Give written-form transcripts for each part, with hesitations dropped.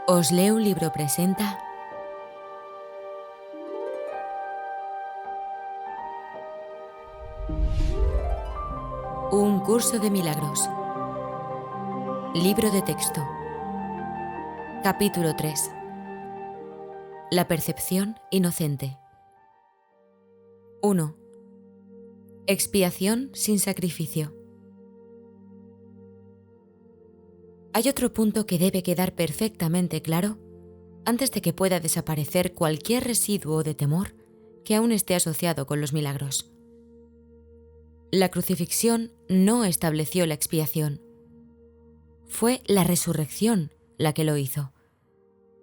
Os leo un libro presenta Un curso de milagros. Libro de texto. Capítulo 3. La percepción inocente. 1. Expiación sin sacrificio. Hay otro punto que debe quedar perfectamente claro antes de que pueda desaparecer cualquier residuo de temor que aún esté asociado con los milagros. La crucifixión no estableció la expiación. Fue la resurrección la que lo hizo.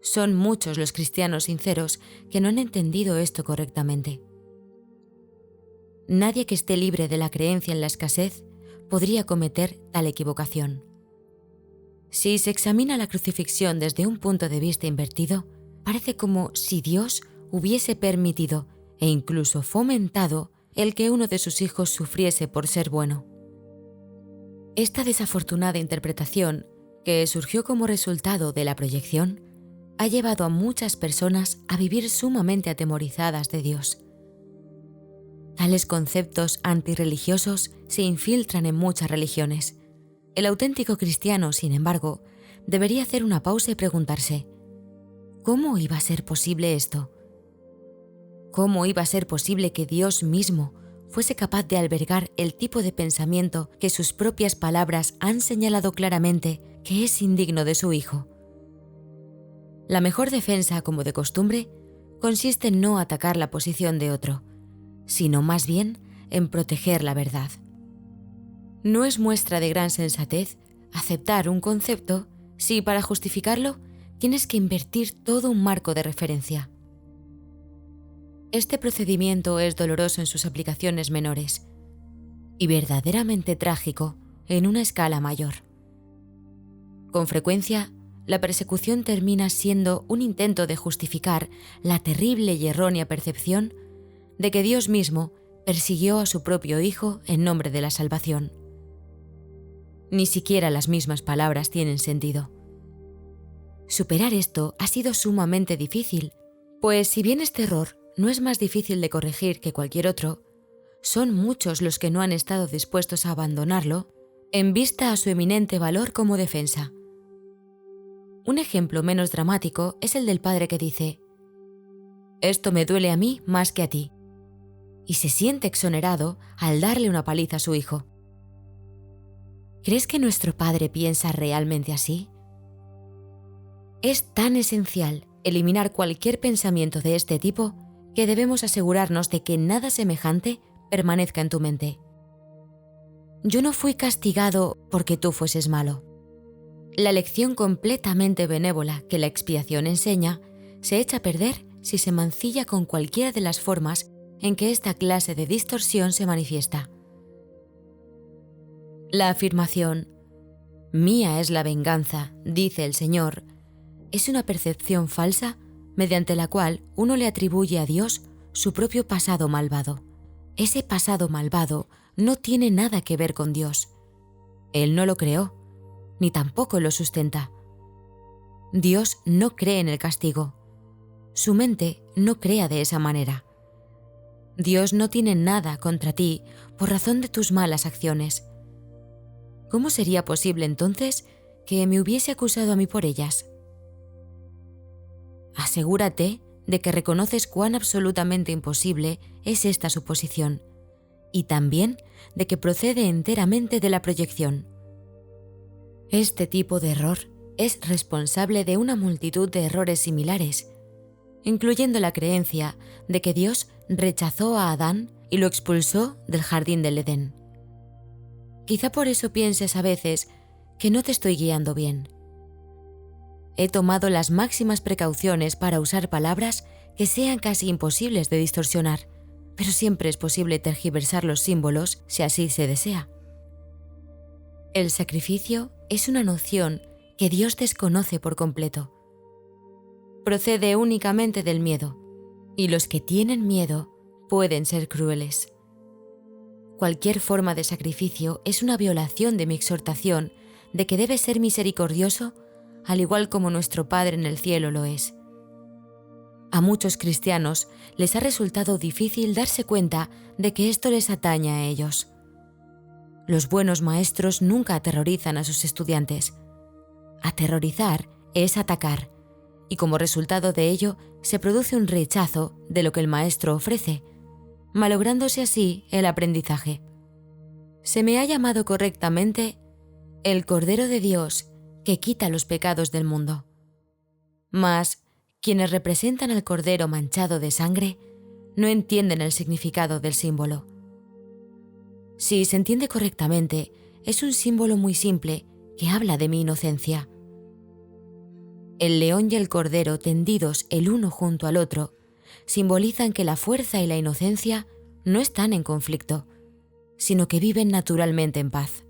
Son muchos los cristianos sinceros que no han entendido esto correctamente. Nadie que esté libre de la creencia en la escasez podría cometer tal equivocación. Si se examina la crucifixión desde un punto de vista invertido, parece como si Dios hubiese permitido e incluso fomentado el que uno de sus hijos sufriese por ser bueno. Esta desafortunada interpretación, que surgió como resultado de la proyección, ha llevado a muchas personas a vivir sumamente atemorizadas de Dios. Tales conceptos antirreligiosos se infiltran en muchas religiones. El auténtico cristiano, sin embargo, debería hacer una pausa y preguntarse: ¿cómo iba a ser posible esto? ¿Cómo iba a ser posible que Dios mismo fuese capaz de albergar el tipo de pensamiento que sus propias palabras han señalado claramente que es indigno de su Hijo? La mejor defensa, como de costumbre, consiste en no atacar la posición de otro, sino más bien en proteger la verdad. No es muestra de gran sensatez aceptar un concepto si, para justificarlo, tienes que invertir todo un marco de referencia. Este procedimiento es doloroso en sus aplicaciones menores y verdaderamente trágico en una escala mayor. Con frecuencia, la persecución termina siendo un intento de justificar la terrible y errónea percepción de que Dios mismo persiguió a su propio Hijo en nombre de la salvación. Ni siquiera las mismas palabras tienen sentido. Superar esto ha sido sumamente difícil, pues si bien este error no es más difícil de corregir que cualquier otro, son muchos los que no han estado dispuestos a abandonarlo en vista a su eminente valor como defensa. Un ejemplo menos dramático es el del padre que dice: «Esto me duele a mí más que a ti», y se siente exonerado al darle una paliza a su hijo. ¿Crees que nuestro Padre piensa realmente así? Es tan esencial eliminar cualquier pensamiento de este tipo que debemos asegurarnos de que nada semejante permanezca en tu mente. Yo no fui castigado porque tú fueses malo. La lección completamente benévola que la expiación enseña se echa a perder si se mancilla con cualquiera de las formas en que esta clase de distorsión se manifiesta. La afirmación «Mía es la venganza, dice el Señor», es una percepción falsa mediante la cual uno le atribuye a Dios su propio pasado malvado. Ese pasado malvado no tiene nada que ver con Dios. Él no lo creó, ni tampoco lo sustenta. Dios no cree en el castigo. Su mente no crea de esa manera. Dios no tiene nada contra ti por razón de tus malas acciones. ¿Cómo sería posible entonces que me hubiese acusado a mí por ellas? Asegúrate de que reconoces cuán absolutamente imposible es esta suposición, y también de que procede enteramente de la proyección. Este tipo de error es responsable de una multitud de errores similares, incluyendo la creencia de que Dios rechazó a Adán y lo expulsó del jardín del Edén. Quizá por eso pienses a veces que no te estoy guiando bien. He tomado las máximas precauciones para usar palabras que sean casi imposibles de distorsionar, pero siempre es posible tergiversar los símbolos si así se desea. El sacrificio es una noción que Dios desconoce por completo. Procede únicamente del miedo, y los que tienen miedo pueden ser crueles. Cualquier forma de sacrificio es una violación de mi exhortación de que debes ser misericordioso al igual como nuestro Padre en el cielo lo es. A muchos cristianos les ha resultado difícil darse cuenta de que esto les atañe a ellos. Los buenos maestros nunca aterrorizan a sus estudiantes. Aterrorizar es atacar, y como resultado de ello se produce un rechazo de lo que el maestro ofrece, malográndose así el aprendizaje. Se me ha llamado correctamente el Cordero de Dios que quita los pecados del mundo. Mas quienes representan al Cordero manchado de sangre no entienden el significado del símbolo. Si se entiende correctamente, es un símbolo muy simple que habla de mi inocencia. El león y el cordero tendidos el uno junto al otro simbolizan que la fuerza y la inocencia no están en conflicto, sino que viven naturalmente en paz.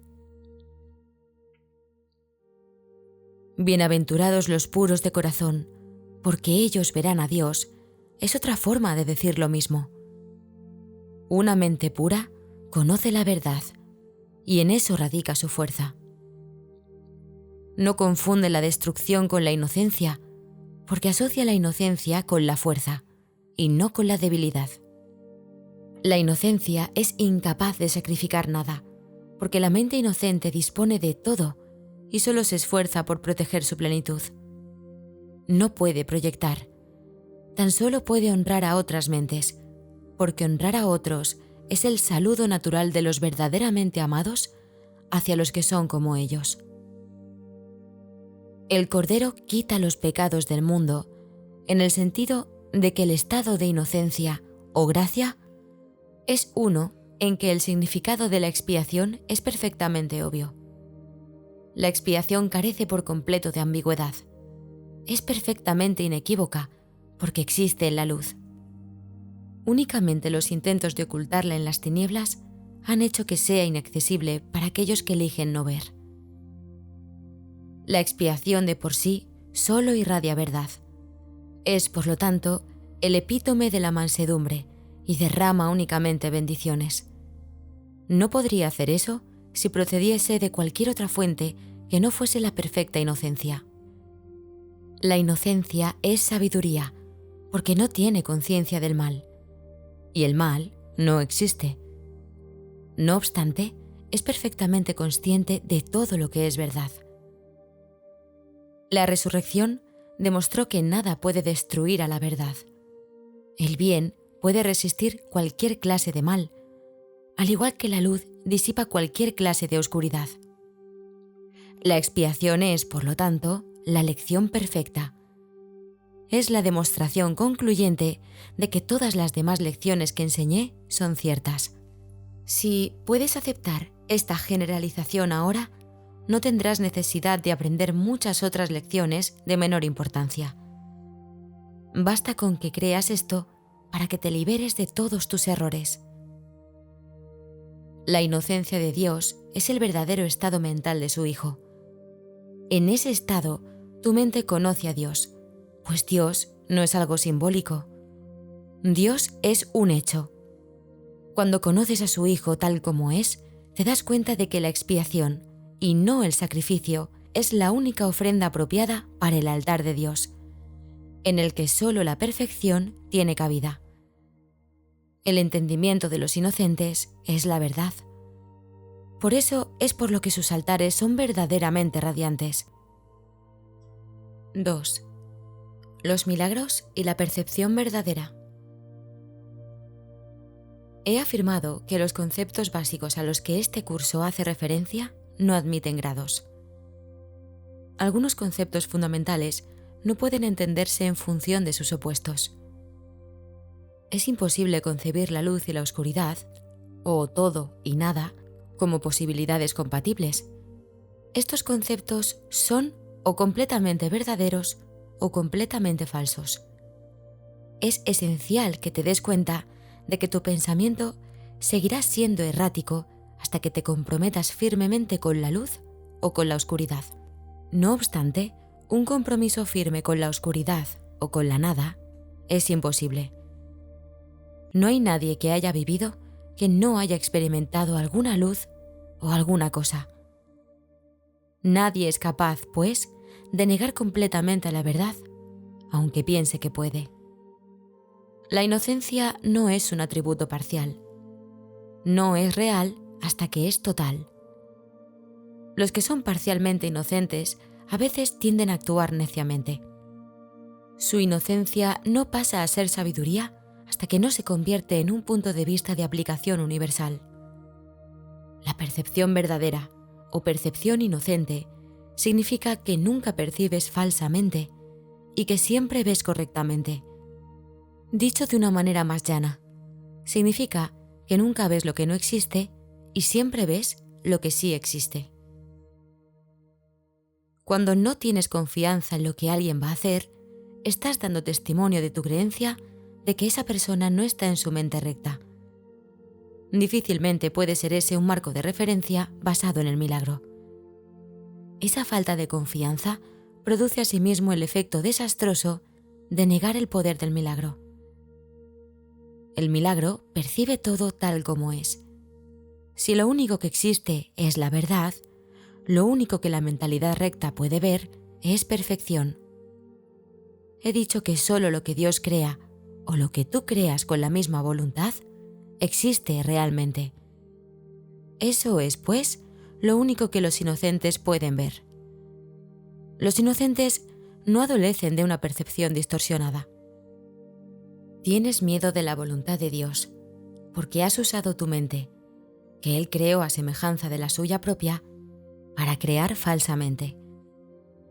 Bienaventurados los puros de corazón, porque ellos verán a Dios, es otra forma de decir lo mismo. Una mente pura conoce la verdad, y en eso radica su fuerza. No confunde la destrucción con la inocencia, porque asocia la inocencia con la fuerza, y no con la debilidad. La inocencia es incapaz de sacrificar nada, porque la mente inocente dispone de todo y solo se esfuerza por proteger su plenitud. No puede proyectar, tan solo puede honrar a otras mentes, porque honrar a otros es el saludo natural de los verdaderamente amados hacia los que son como ellos. El Cordero quita los pecados del mundo en el sentido de que el estado de inocencia o gracia es uno en que el significado de la expiación es perfectamente obvio. La expiación carece por completo de ambigüedad. Es perfectamente inequívoca porque existe en la luz. Únicamente los intentos de ocultarla en las tinieblas han hecho que sea inaccesible para aquellos que eligen no ver. La expiación de por sí solo irradia verdad. Es, por lo tanto, el epítome de la mansedumbre y derrama únicamente bendiciones. No podría hacer eso si procediese de cualquier otra fuente que no fuese la perfecta inocencia. La inocencia es sabiduría, porque no tiene conciencia del mal, y el mal no existe. No obstante, es perfectamente consciente de todo lo que es verdad. La resurrección demostró que nada puede destruir a la verdad. El bien puede resistir cualquier clase de mal, al igual que la luz disipa cualquier clase de oscuridad. La expiación es, por lo tanto, la lección perfecta. Es la demostración concluyente de que todas las demás lecciones que enseñé son ciertas. Si puedes aceptar esta generalización ahora, no tendrás necesidad de aprender muchas otras lecciones de menor importancia. Basta con que creas esto para que te liberes de todos tus errores. La inocencia de Dios es el verdadero estado mental de su Hijo. En ese estado, tu mente conoce a Dios, pues Dios no es algo simbólico. Dios es un hecho. Cuando conoces a su Hijo tal como es, te das cuenta de que la expiación, y no el sacrificio, es la única ofrenda apropiada para el altar de Dios, en el que solo la perfección tiene cabida. El entendimiento de los inocentes es la verdad. Por eso es por lo que sus altares son verdaderamente radiantes. 2. Los milagros y la percepción verdadera. He afirmado que los conceptos básicos a los que este curso hace referencia no admiten grados. Algunos conceptos fundamentales no pueden entenderse en función de sus opuestos. Es imposible concebir la luz y la oscuridad, o todo y nada, como posibilidades compatibles. Estos conceptos son o completamente verdaderos o completamente falsos. Es esencial que te des cuenta de que tu pensamiento seguirá siendo errático hasta que te comprometas firmemente con la luz o con la oscuridad. No obstante, un compromiso firme con la oscuridad o con la nada es imposible. No hay nadie que haya vivido que no haya experimentado alguna luz o alguna cosa. Nadie es capaz, pues, de negar completamente la verdad, aunque piense que puede. La inocencia no es un atributo parcial. No es real hasta que es total. Los que son parcialmente inocentes a veces tienden a actuar neciamente. Su inocencia no pasa a ser sabiduría hasta que no se convierte en un punto de vista de aplicación universal. La percepción verdadera o percepción inocente significa que nunca percibes falsamente y que siempre ves correctamente. Dicho de una manera más llana, significa que nunca ves lo que no existe y siempre ves lo que sí existe. Cuando no tienes confianza en lo que alguien va a hacer, estás dando testimonio de tu creencia de que esa persona no está en su mente recta. Difícilmente puede ser ese un marco de referencia basado en el milagro. Esa falta de confianza produce asimismo el efecto desastroso de negar el poder del milagro. El milagro percibe todo tal como es. Si lo único que existe es la verdad, lo único que la mentalidad recta puede ver es perfección. He dicho que solo lo que Dios crea o lo que tú creas con la misma voluntad existe realmente. Eso es, pues, lo único que los inocentes pueden ver. Los inocentes no adolecen de una percepción distorsionada. Tienes miedo de la voluntad de Dios, porque has usado tu mente, que Él creó a semejanza de la suya propia, para crear falsamente.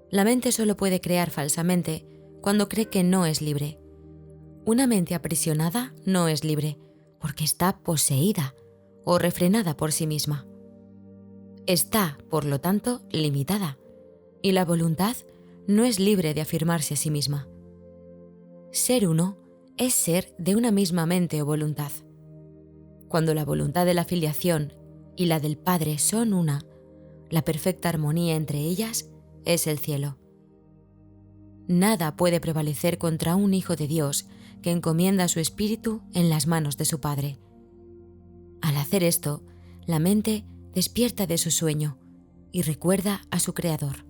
La mente solo puede crear falsamente cuando cree que no es libre. Una mente aprisionada no es libre, porque está poseída o refrenada por sí misma. Está, por lo tanto, limitada, y la voluntad no es libre de afirmarse a sí misma. Ser uno es ser de una misma mente o voluntad. Cuando la voluntad de la filiación y la del Padre son una, la perfecta armonía entre ellas es el cielo. Nada puede prevalecer contra un hijo de Dios que encomienda su espíritu en las manos de su Padre. Al hacer esto, la mente despierta de su sueño y recuerda a su Creador.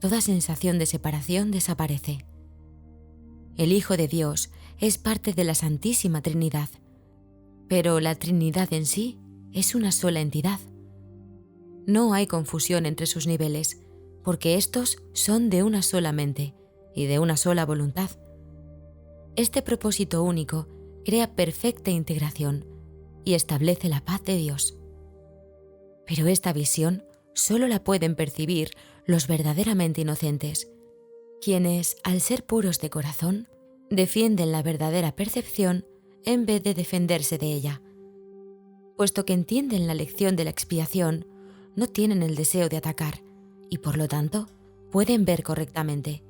Toda sensación de separación desaparece. El Hijo de Dios es parte de la Santísima Trinidad, pero la Trinidad en sí es una sola entidad. No hay confusión entre sus niveles, porque estos son de una sola mente y de una sola voluntad. Este propósito único crea perfecta integración y establece la paz de Dios. Pero esta visión solo la pueden percibir los verdaderamente inocentes, quienes, al ser puros de corazón, defienden la verdadera percepción en vez de defenderse de ella. Puesto que entienden la lección de la expiación, no tienen el deseo de atacar y, por lo tanto, pueden ver correctamente.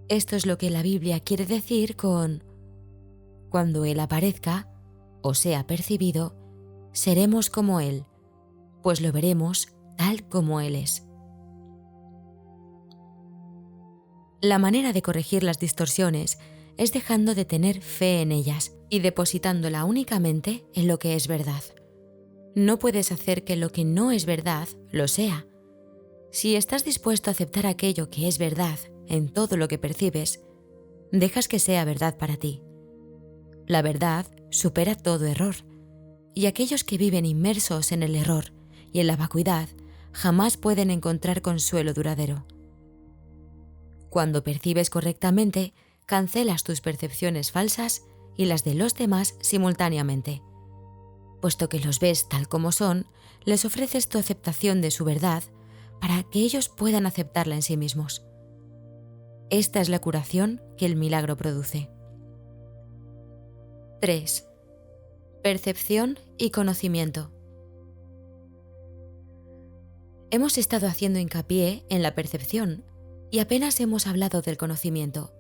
Esto es lo que la Biblia quiere decir con: cuando Él aparezca, o sea percibido, seremos como Él, pues lo veremos tal como Él es. La manera de corregir las distorsiones es dejando de tener fe en ellas y depositándola únicamente en lo que es verdad. No puedes hacer que lo que no es verdad lo sea. Si estás dispuesto a aceptar aquello que es verdad en todo lo que percibes, dejas que sea verdad para ti. La verdad supera todo error, y aquellos que viven inmersos en el error y en la vacuidad jamás pueden encontrar consuelo duradero. Cuando percibes correctamente, cancelas tus percepciones falsas y las de los demás simultáneamente. Puesto que los ves tal como son, les ofreces tu aceptación de su verdad para que ellos puedan aceptarla en sí mismos. Esta es la curación que el milagro produce. 3. Percepción y conocimiento. Hemos estado haciendo hincapié en la percepción y apenas hemos hablado del conocimiento.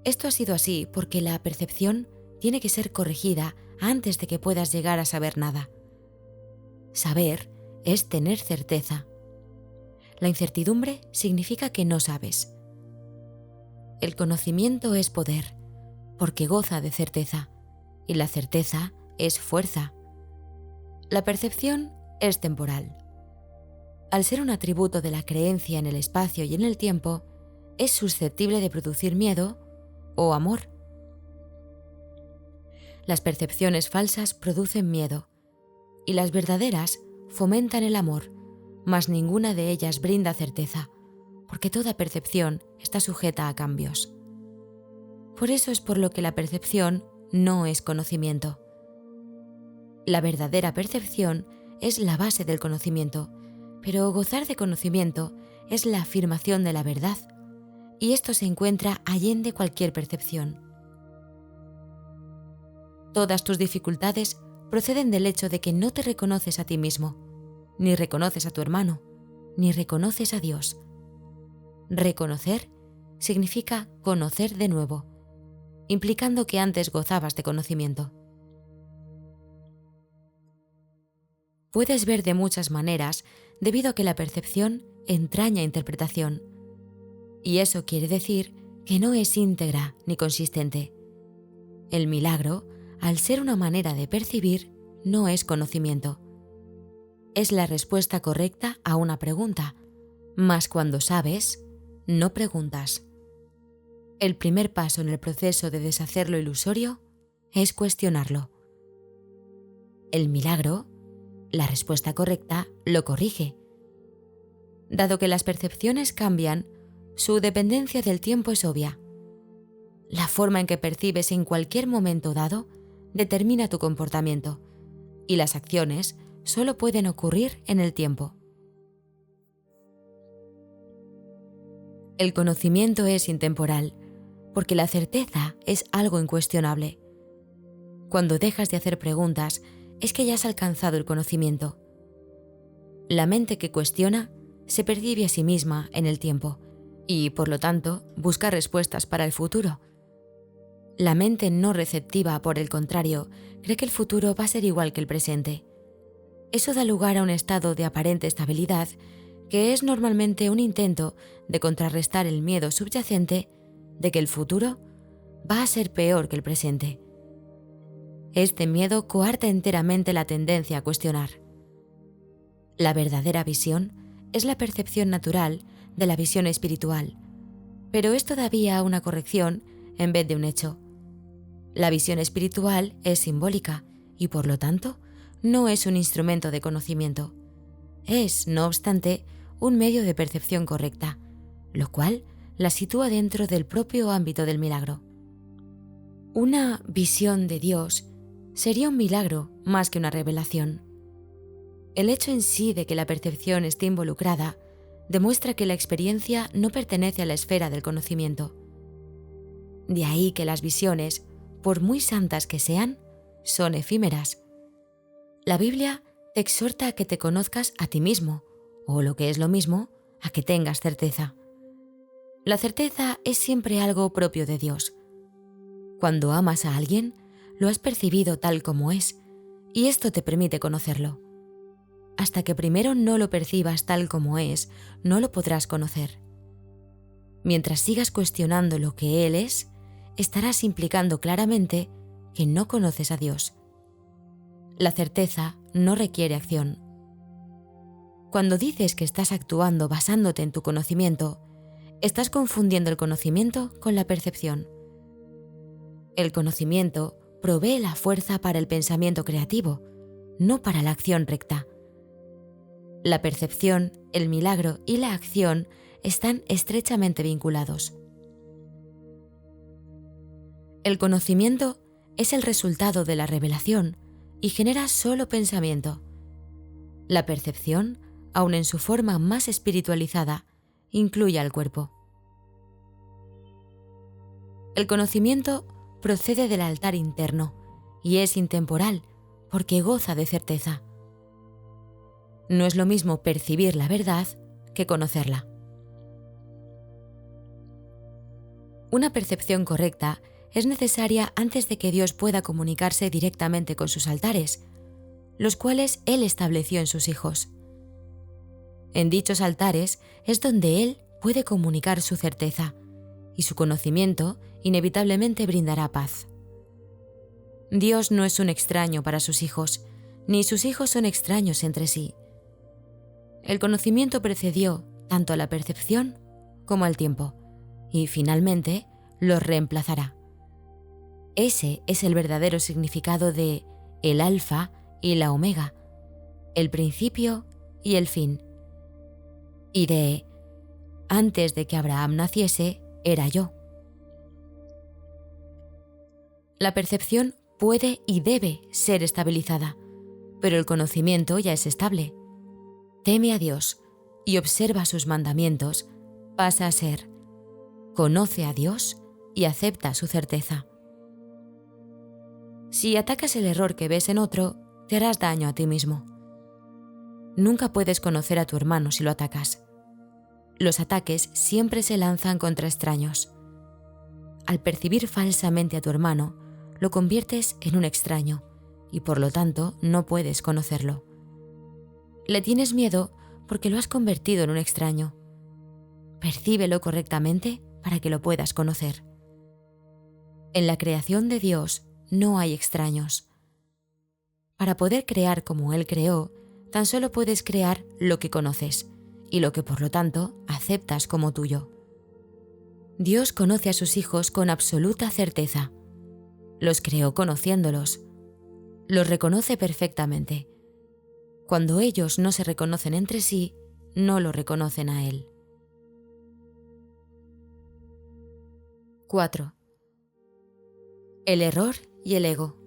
Esto ha sido así porque la percepción tiene que ser corregida antes de que puedas llegar a saber nada. Saber es tener certeza. La incertidumbre significa que no sabes. El conocimiento es poder, porque goza de certeza, y la certeza es fuerza. La percepción es temporal. Al ser un atributo de la creencia en el espacio y en el tiempo, es susceptible de producir miedo o amor. Las percepciones falsas producen miedo y las verdaderas fomentan el amor, mas ninguna de ellas brinda certeza, porque toda percepción está sujeta a cambios. Por eso es por lo que la percepción no es conocimiento. La verdadera percepción es la base del conocimiento, pero gozar de conocimiento es la afirmación de la verdad, y esto se encuentra allende cualquier percepción. Todas tus dificultades proceden del hecho de que no te reconoces a ti mismo, ni reconoces a tu hermano, ni reconoces a Dios. Reconocer significa conocer de nuevo, implicando que antes gozabas de conocimiento. Puedes ver de muchas maneras debido a que la percepción entraña interpretación, y eso quiere decir que no es íntegra ni consistente. El milagro, al ser una manera de percibir, no es conocimiento. Es la respuesta correcta a una pregunta, mas cuando sabes, no preguntas. El primer paso en el proceso de deshacer lo ilusorio es cuestionarlo. El milagro, la respuesta correcta, lo corrige. Dado que las percepciones cambian, su dependencia del tiempo es obvia. La forma en que percibes en cualquier momento dado determina tu comportamiento, y las acciones solo pueden ocurrir en el tiempo. El conocimiento es intemporal, porque la certeza es algo incuestionable. Cuando dejas de hacer preguntas, es que ya has alcanzado el conocimiento. La mente que cuestiona se percibe a sí misma en el tiempo y, por lo tanto, busca respuestas para el futuro. La mente no receptiva, por el contrario, cree que el futuro va a ser igual que el presente. Eso da lugar a un estado de aparente estabilidad que es normalmente un intento de contrarrestar el miedo subyacente de que el futuro va a ser peor que el presente. Este miedo coarta enteramente la tendencia a cuestionar. La verdadera visión es la percepción natural de la visión espiritual, pero es todavía una corrección en vez de un hecho. La visión espiritual es simbólica y, por lo tanto, no es un instrumento de conocimiento. Es, no obstante, un medio de percepción correcta, lo cual la sitúa dentro del propio ámbito del milagro. Una visión de Dios sería un milagro más que una revelación. El hecho en sí de que la percepción esté involucrada demuestra que la experiencia no pertenece a la esfera del conocimiento. De ahí que las visiones, por muy santas que sean, son efímeras. La Biblia te exhorta a que te conozcas a ti mismo, o lo que es lo mismo, a que tengas certeza. La certeza es siempre algo propio de Dios. Cuando amas a alguien, lo has percibido tal como es, y esto te permite conocerlo. Hasta que primero no lo percibas tal como es, no lo podrás conocer. Mientras sigas cuestionando lo que Él es, estarás implicando claramente que no conoces a Dios. La certeza no requiere acción. Cuando dices que estás actuando basándote en tu conocimiento, estás confundiendo el conocimiento con la percepción. El conocimiento provee la fuerza para el pensamiento creativo, no para la acción recta. La percepción, el milagro y la acción están estrechamente vinculados. El conocimiento es el resultado de la revelación y genera solo pensamiento. La percepción, aun en su forma más espiritualizada, incluye al cuerpo. El conocimiento procede del altar interno y es intemporal porque goza de certeza. No es lo mismo percibir la verdad que conocerla. Una percepción correcta es necesaria antes de que Dios pueda comunicarse directamente con sus altares, los cuales Él estableció en sus hijos. En dichos altares es donde Él puede comunicar su certeza, y su conocimiento inevitablemente brindará paz. Dios no es un extraño para sus hijos, ni sus hijos son extraños entre sí. El conocimiento precedió tanto a la percepción como al tiempo, y finalmente los reemplazará. Ese es el verdadero significado de el alfa y la omega, el principio y el fin, y de antes de que Abraham naciese, era yo. La percepción puede y debe ser estabilizada, pero el conocimiento ya es estable. Teme a Dios y observa sus mandamientos, pasa a ser, conoce a Dios y acepta su certeza. Si atacas el error que ves en otro, te harás daño a ti mismo. Nunca puedes conocer a tu hermano si lo atacas. Los ataques siempre se lanzan contra extraños. Al percibir falsamente a tu hermano, lo conviertes en un extraño y por lo tanto no puedes conocerlo. Le tienes miedo porque lo has convertido en un extraño. Percíbelo correctamente para que lo puedas conocer. En la creación de Dios no hay extraños. Para poder crear como Él creó, tan solo puedes crear lo que conoces y lo que por lo tanto aceptas como tuyo. Dios conoce a sus hijos con absoluta certeza. Los creó conociéndolos. Los reconoce perfectamente. Cuando ellos no se reconocen entre sí, no lo reconocen a Él. 4. El error y el ego.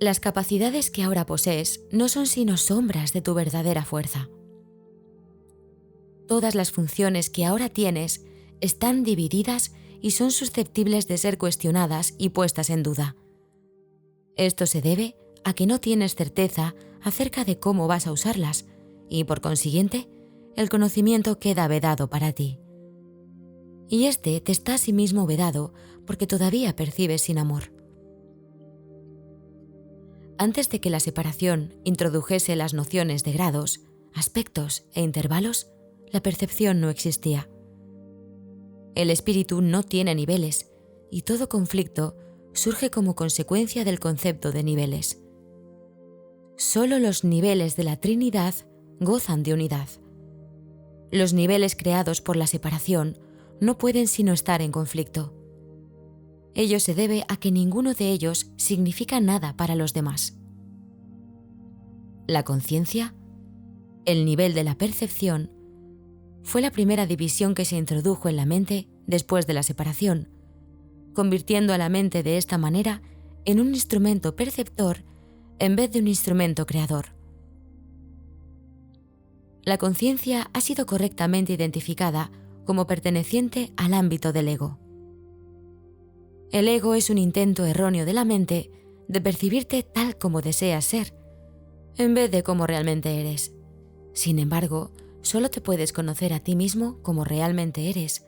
Las capacidades que ahora posees no son sino sombras de tu verdadera fuerza. Todas las funciones que ahora tienes están divididas y son susceptibles de ser cuestionadas y puestas en duda. Esto se debe a que no tienes certeza acerca de cómo vas a usarlas y, por consiguiente, el conocimiento queda vedado para ti. Y este te está a sí mismo vedado porque todavía percibes sin amor. Antes de que la separación introdujese las nociones de grados, aspectos e intervalos, la percepción no existía. El espíritu no tiene niveles y todo conflicto surge como consecuencia del concepto de niveles. Solo los niveles de la Trinidad gozan de unidad. Los niveles creados por la separación no pueden sino estar en conflicto. Ello se debe a que ninguno de ellos significa nada para los demás. La conciencia, el nivel de la percepción, fue la primera división que se introdujo en la mente después de la separación, convirtiendo a la mente de esta manera en un instrumento perceptor en vez de un instrumento creador. La conciencia ha sido correctamente identificada como perteneciente al ámbito del ego. El ego es un intento erróneo de la mente de percibirte tal como deseas ser, en vez de como realmente eres. Sin embargo, solo te puedes conocer a ti mismo como realmente eres,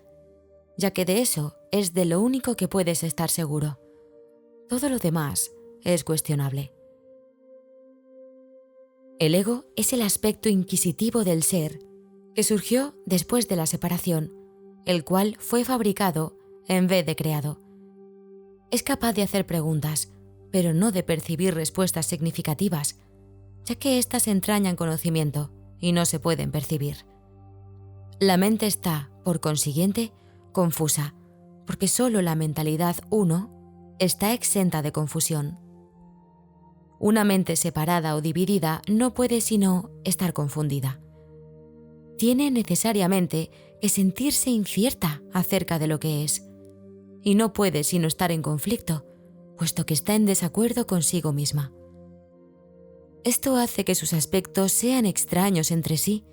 ya que de eso es de lo único que puedes estar seguro. Todo lo demás es cuestionable. El ego es el aspecto inquisitivo del ser que surgió después de la separación, el cual fue fabricado en vez de creado. Es capaz de hacer preguntas, pero no de percibir respuestas significativas, ya que éstas entrañan conocimiento y no se pueden percibir. La mente está, por consiguiente, confusa, porque solo la mentalidad uno está exenta de confusión. Una mente separada o dividida no puede sino estar confundida. Tiene necesariamente que sentirse incierta acerca de lo que es, y no puede sino estar en conflicto, puesto que está en desacuerdo consigo misma. Esto hace que sus aspectos sean extraños entre sí,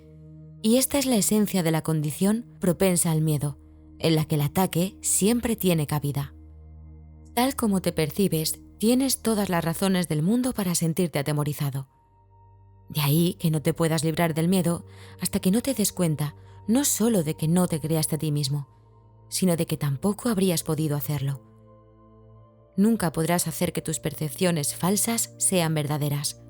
y esta es la esencia de la condición propensa al miedo, en la que el ataque siempre tiene cabida. Tal como te percibes, tienes todas las razones del mundo para sentirte atemorizado. De ahí que no te puedas librar del miedo hasta que no te des cuenta no solo de que no te creaste a ti mismo, sino de que tampoco habrías podido hacerlo. Nunca podrás hacer que tus percepciones falsas sean verdaderas,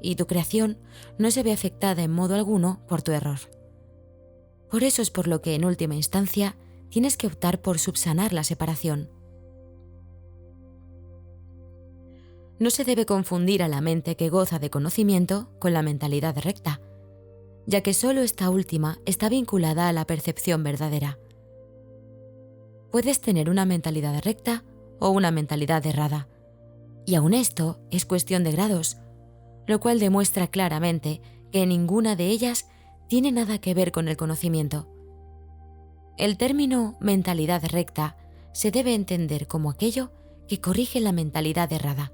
y tu creación no se ve afectada en modo alguno por tu error. Por eso es por lo que en última instancia tienes que optar por subsanar la separación. No se debe confundir a la mente que goza de conocimiento con la mentalidad recta, ya que solo esta última está vinculada a la percepción verdadera. Puedes tener una mentalidad recta o una mentalidad errada, y aun esto es cuestión de grados, lo cual demuestra claramente que ninguna de ellas tiene nada que ver con el conocimiento. El término mentalidad recta se debe entender como aquello que corrige la mentalidad errada,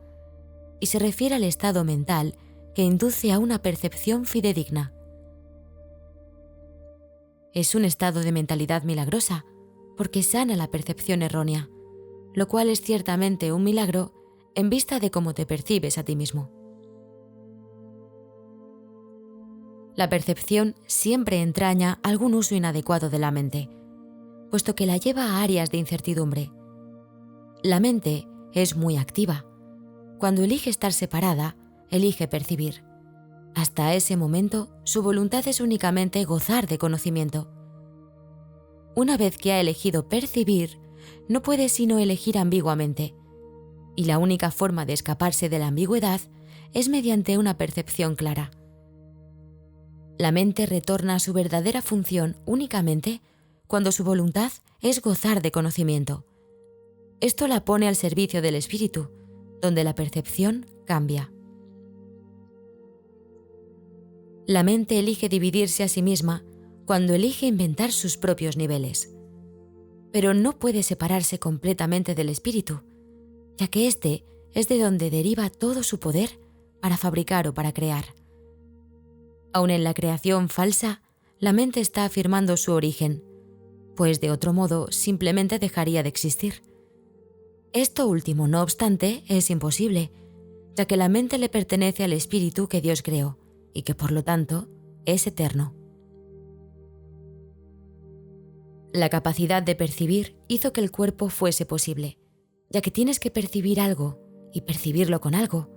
y se refiere al estado mental que induce a una percepción fidedigna. Es un estado de mentalidad milagrosa, porque sana la percepción errónea, lo cual es ciertamente un milagro en vista de cómo te percibes a ti mismo. La percepción siempre entraña algún uso inadecuado de la mente, puesto que la lleva a áreas de incertidumbre. La mente es muy activa. Cuando elige estar separada, elige percibir. Hasta ese momento, su voluntad es únicamente gozar de conocimiento. Una vez que ha elegido percibir, no puede sino elegir ambiguamente, y la única forma de escaparse de la ambigüedad es mediante una percepción clara. La mente retorna a su verdadera función únicamente cuando su voluntad es gozar de conocimiento. Esto la pone al servicio del espíritu, donde la percepción cambia. La mente elige dividirse a sí misma cuando elige inventar sus propios niveles. Pero no puede separarse completamente del espíritu, ya que éste es de donde deriva todo su poder para fabricar o para crear. Aun en la creación falsa, la mente está afirmando su origen, pues de otro modo simplemente dejaría de existir. Esto último, no obstante, es imposible, ya que la mente le pertenece al espíritu que Dios creó y que por lo tanto es eterno. La capacidad de percibir hizo que el cuerpo fuese posible, ya que tienes que percibir algo y percibirlo con algo.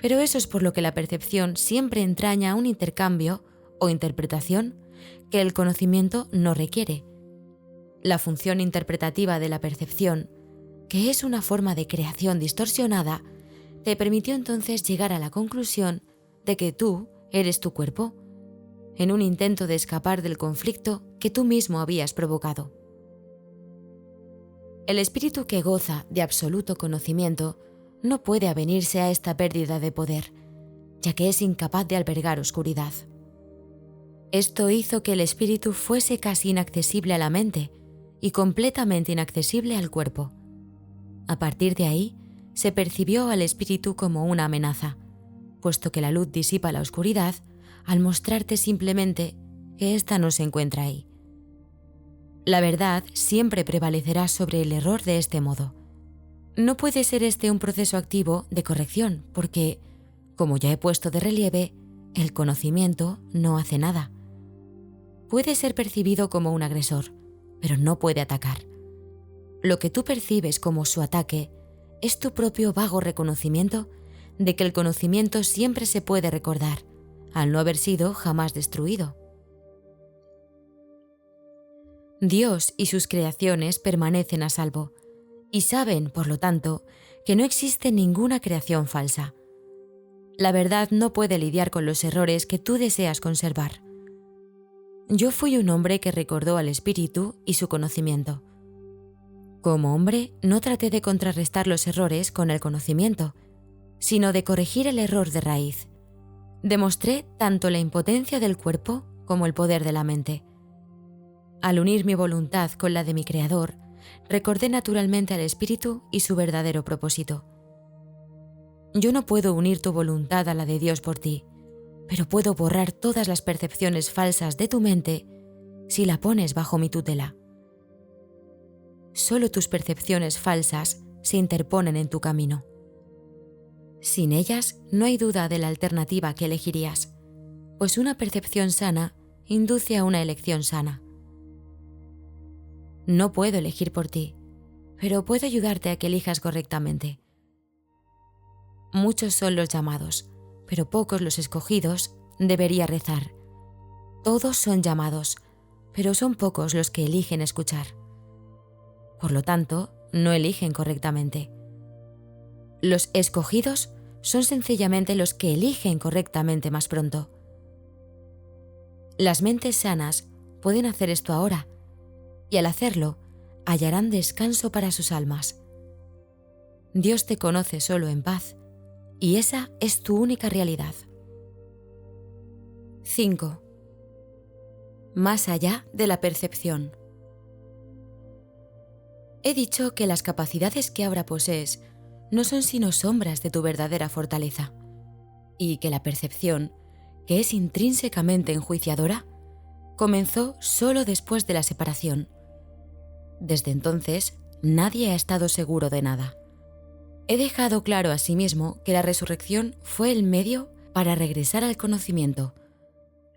Pero eso es por lo que la percepción siempre entraña un intercambio o interpretación que el conocimiento no requiere. La función interpretativa de la percepción, que es una forma de creación distorsionada, te permitió entonces llegar a la conclusión de que tú eres tu cuerpo, en un intento de escapar del conflicto que tú mismo habías provocado. El espíritu que goza de absoluto conocimiento no puede avenirse a esta pérdida de poder, ya que es incapaz de albergar oscuridad. Esto hizo que el espíritu fuese casi inaccesible a la mente y completamente inaccesible al cuerpo. A partir de ahí, se percibió al espíritu como una amenaza, puesto que la luz disipa la oscuridad al mostrarte simplemente que ésta no se encuentra ahí. La verdad siempre prevalecerá sobre el error de este modo. No puede ser este un proceso activo de corrección, porque, como ya he puesto de relieve, el conocimiento no hace nada. Puede ser percibido como un agresor, pero no puede atacar. Lo que tú percibes como su ataque es tu propio vago reconocimiento de que el conocimiento siempre se puede recordar, al no haber sido jamás destruido. Dios y sus creaciones permanecen a salvo, y saben, por lo tanto, que no existe ninguna creación falsa. La verdad no puede lidiar con los errores que tú deseas conservar. Yo fui un hombre que recordó al espíritu y su conocimiento. Como hombre, no traté de contrarrestar los errores con el conocimiento, sino de corregir el error de raíz. Demostré tanto la impotencia del cuerpo como el poder de la mente. Al unir mi voluntad con la de mi Creador, recordé naturalmente al espíritu y su verdadero propósito. Yo no puedo unir tu voluntad a la de Dios por ti, pero puedo borrar todas las percepciones falsas de tu mente si la pones bajo mi tutela. Solo tus percepciones falsas se interponen en tu camino. Sin ellas no hay duda de la alternativa que elegirías, pues una percepción sana induce a una elección sana. No puedo elegir por ti, pero puedo ayudarte a que elijas correctamente. Muchos son los llamados, pero pocos los escogidos. Debería rezar. Todos son llamados, pero son pocos los que eligen escuchar. Por lo tanto, no eligen correctamente. Los escogidos son sencillamente los que eligen correctamente más pronto. Las mentes sanas pueden hacer esto ahora, y al hacerlo, hallarán descanso para sus almas. Dios te conoce solo en paz, y esa es tu única realidad. 5. Más allá de la percepción. He dicho que las capacidades que ahora posees no son sino sombras de tu verdadera fortaleza, y que la percepción, que es intrínsecamente enjuiciadora, comenzó solo después de la separación. Desde entonces, nadie ha estado seguro de nada. He dejado claro asimismo que la resurrección fue el medio para regresar al conocimiento,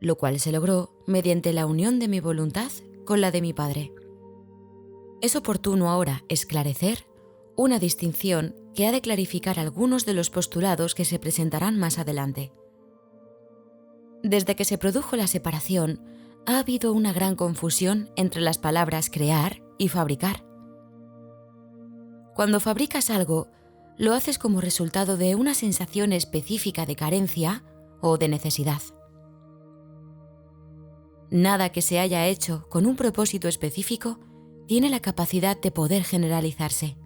lo cual se logró mediante la unión de mi voluntad con la de mi Padre. Es oportuno ahora esclarecer una distinción que ha de clarificar algunos de los postulados que se presentarán más adelante. Desde que se produjo la separación, ha habido una gran confusión entre las palabras crear y fabricar. Cuando fabricas algo, lo haces como resultado de una sensación específica de carencia o de necesidad. Nada que se haya hecho con un propósito específico tiene la capacidad de poder generalizarse.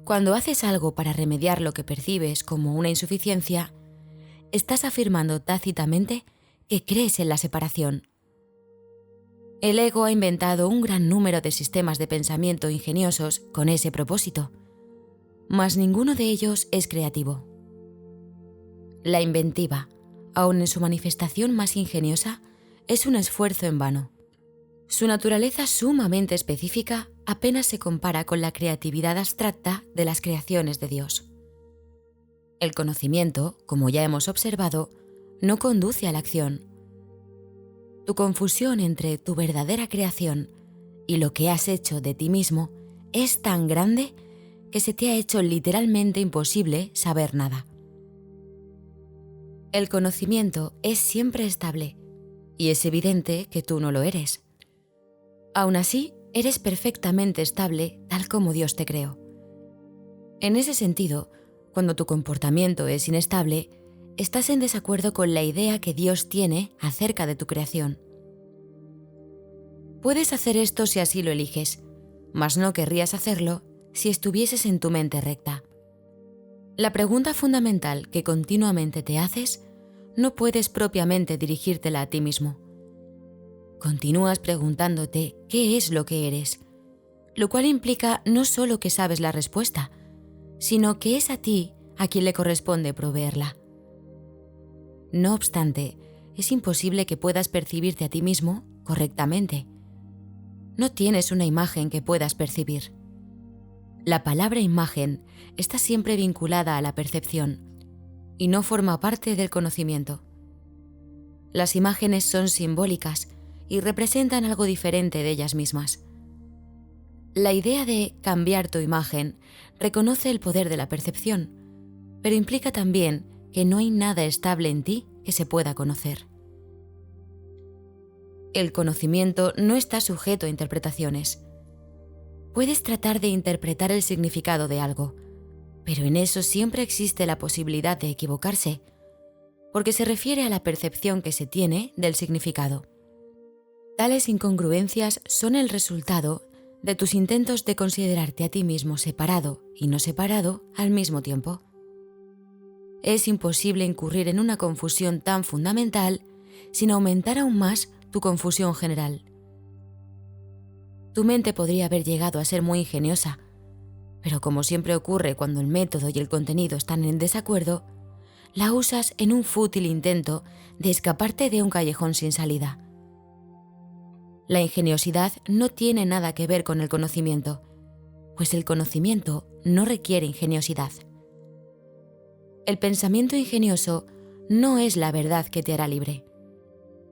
Cuando haces algo para remediar lo que percibes como una insuficiencia, estás afirmando tácitamente que crees en la separación. El ego ha inventado un gran número de sistemas de pensamiento ingeniosos con ese propósito, mas ninguno de ellos es creativo. La inventiva, aun en su manifestación más ingeniosa, es un esfuerzo en vano. Su naturaleza sumamente específica apenas se compara con la creatividad abstracta de las creaciones de Dios. El conocimiento, como ya hemos observado, no conduce a la acción. Tu confusión entre tu verdadera creación y lo que has hecho de ti mismo es tan grande que se te ha hecho literalmente imposible saber nada. El conocimiento es siempre estable, y es evidente que tú no lo eres. Aún así, eres perfectamente estable tal como Dios te creó. En ese sentido, cuando tu comportamiento es inestable, estás en desacuerdo con la idea que Dios tiene acerca de tu creación. Puedes hacer esto si así lo eliges, mas no querrías hacerlo si estuvieses en tu mente recta. La pregunta fundamental que continuamente te haces, no puedes propiamente dirigírtela a ti mismo. Continúas preguntándote qué es lo que eres, lo cual implica no solo que sabes la respuesta, sino que es a ti a quien le corresponde proveerla. No obstante, es imposible que puedas percibirte a ti mismo correctamente. No tienes una imagen que puedas percibir. La palabra imagen está siempre vinculada a la percepción y no forma parte del conocimiento. Las imágenes son simbólicas y representan algo diferente de ellas mismas. La idea de cambiar tu imagen reconoce el poder de la percepción, pero implica también que no hay nada estable en ti que se pueda conocer. El conocimiento no está sujeto a interpretaciones. Puedes tratar de interpretar el significado de algo, pero en eso siempre existe la posibilidad de equivocarse, porque se refiere a la percepción que se tiene del significado. Tales incongruencias son el resultado de tus intentos de considerarte a ti mismo separado y no separado al mismo tiempo. Es imposible incurrir en una confusión tan fundamental sin aumentar aún más tu confusión general. Tu mente podría haber llegado a ser muy ingeniosa, pero como siempre ocurre cuando el método y el contenido están en desacuerdo, la usas en un fútil intento de escaparte de un callejón sin salida. La ingeniosidad no tiene nada que ver con el conocimiento, pues el conocimiento no requiere ingeniosidad. El pensamiento ingenioso no es la verdad que te hará libre,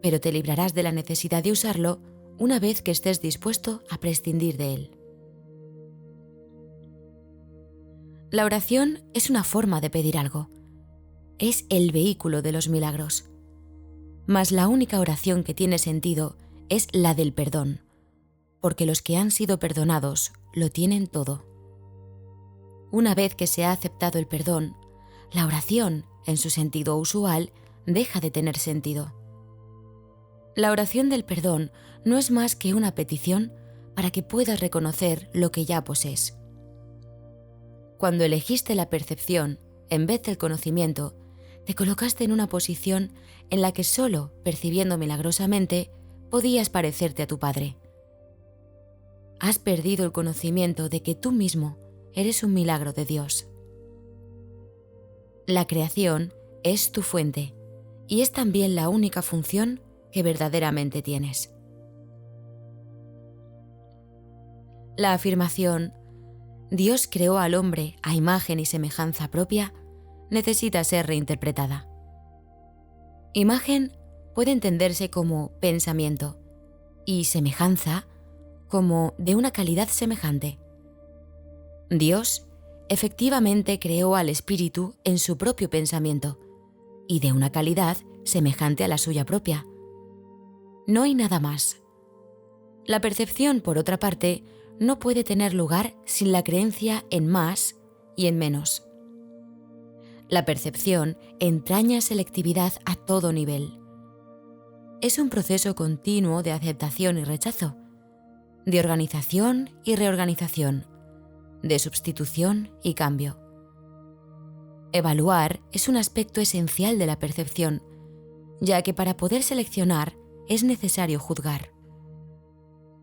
pero te librarás de la necesidad de usarlo una vez que estés dispuesto a prescindir de él. La oración es una forma de pedir algo. Es el vehículo de los milagros. Mas la única oración que tiene sentido es la del perdón, porque los que han sido perdonados lo tienen todo. Una vez que se ha aceptado el perdón, la oración, en su sentido usual, deja de tener sentido. La oración del perdón no es más que una petición para que puedas reconocer lo que ya posees. Cuando elegiste la percepción en vez del conocimiento, te colocaste en una posición en la que solo percibiendo milagrosamente podías parecerte a tu Padre. Has perdido el conocimiento de que tú mismo eres un milagro de Dios. La creación es tu fuente y es también la única función que verdaderamente tienes. La afirmación «Dios creó al hombre a imagen y semejanza propia» necesita ser reinterpretada. Imagen puede entenderse como pensamiento y semejanza como de una calidad semejante. Dios efectivamente creó al espíritu en su propio pensamiento y de una calidad semejante a la suya propia. No hay nada más. La percepción, por otra parte, no puede tener lugar sin la creencia en más y en menos. La percepción entraña selectividad a todo nivel. Es un proceso continuo de aceptación y rechazo, de organización y reorganización, de sustitución y cambio. Evaluar es un aspecto esencial de la percepción, ya que para poder seleccionar es necesario juzgar.